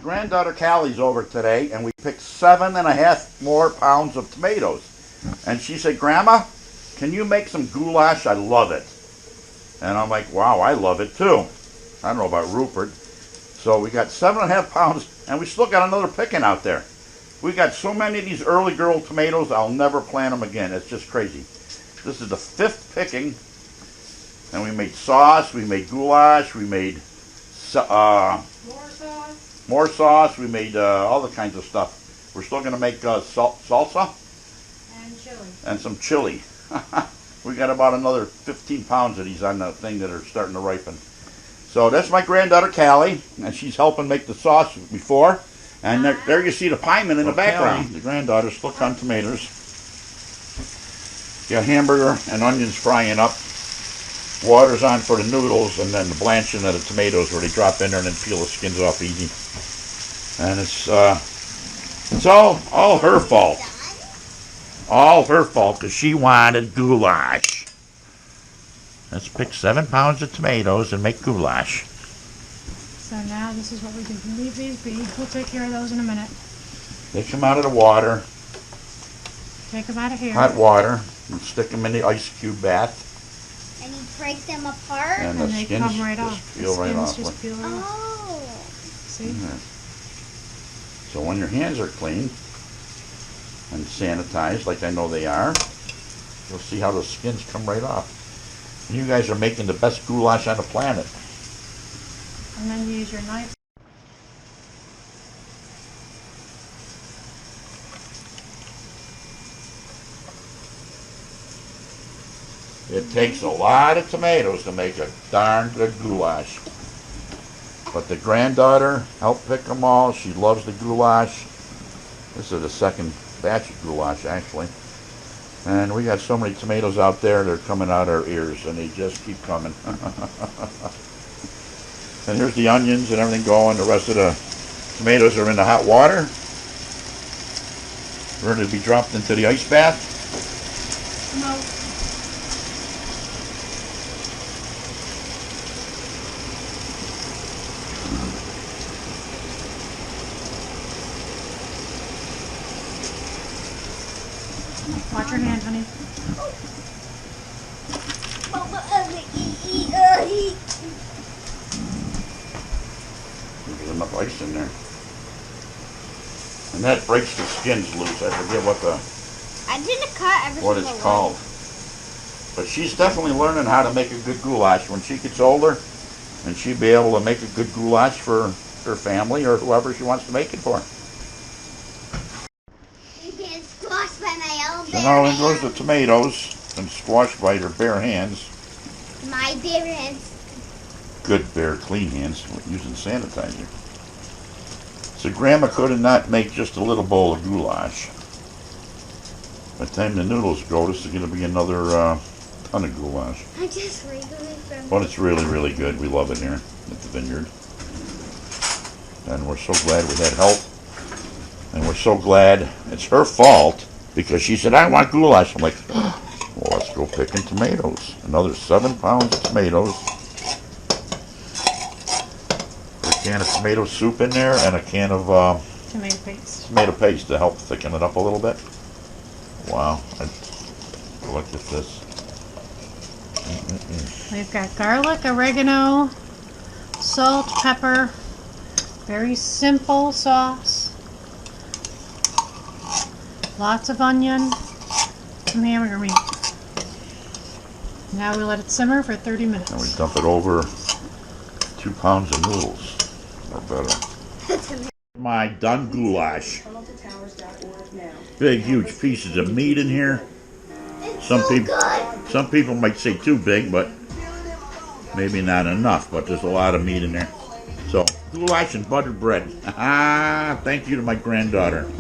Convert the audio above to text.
granddaughter Callie's over today, and we picked 7.5 more pounds of tomatoes. And she said, Grandma, can you make some goulash? I love it. And I'm like, wow, I love it too. I don't know about Rupert. So we got 7.5 pounds, and we still got another picking out there. We got so many of these early girl tomatoes, I'll never plant them again. It's just crazy. This is the 5th picking, and we made sauce, we made goulash, we made more sauce, we made all the kinds of stuff. We're still going to make salsa and chili. And some chili. We got about another 15 pounds of these on the thing that are starting to ripen. So that's my granddaughter Callie, and she's helping make the sauce before. And there you see the pieman in the background. Callie, the granddaughter, still cutting tomatoes. Got hamburger and onions frying up. Water's on for the noodles, and then the blanching of the tomatoes where they drop in there and then peel the skins off easy. And it's all her fault. All her fault because she wanted goulash. Let's pick 7 pounds of tomatoes and make goulash. So now this is what we do. Leave these be. We'll take care of those in a minute. Take them out of the water. Take them out of here. Hot water. And stick them in the ice cube bath. And you break them apart? And the they skins come right just off. peel right off. Just peel right off. Oh. See? Yeah. So when your hands are clean and sanitized, like I know they are, you'll see how the skins come right off. And you guys are making the best goulash on the planet. And then you use your knife. It takes a lot of tomatoes to make a darn good goulash. But the granddaughter helped pick them all. She loves the goulash. This is the 2nd batch of goulash, actually. And we got so many tomatoes out there, they're coming out our ears, and they just keep coming. And here's the onions and everything going. The rest of the tomatoes are in the hot water, ready to be dropped into the ice bath. No. Watch your hand, honey. There's enough ice in there. And that breaks the skins loose. I forget what it's called. But she's definitely learning how to make a good goulash. When she gets older, and she'll be able to make a good goulash for her family or whoever she wants to make it for. So now in goes the tomatoes and squashed by her bare hands. My bare hands. Good bare clean hands using sanitizer. So Grandma could not make just a little bowl of goulash. By the time the noodles go, this is going to be another ton of goulash. I just regularly from. But it's really, really good. We love it here at the Vineyard. And we're so glad we had help. And we're so glad it's her fault. Because she said, I want goulash. I'm like, well, let's go picking tomatoes. Another 7 pounds of tomatoes. A can of tomato soup in there and a can of tomato paste to help thicken it up a little bit. Wow. Look at this. We've got garlic, oregano, salt, pepper. Very simple sauce. Lots of onion, some hamburger meat. Now we let it simmer for 30 minutes. And we dump it over 2 pounds of noodles, or better. My done goulash. Big, huge pieces of meat in here. Some people might say too big, but maybe not enough. But there's a lot of meat in there. So goulash and buttered bread. Thank you to my granddaughter.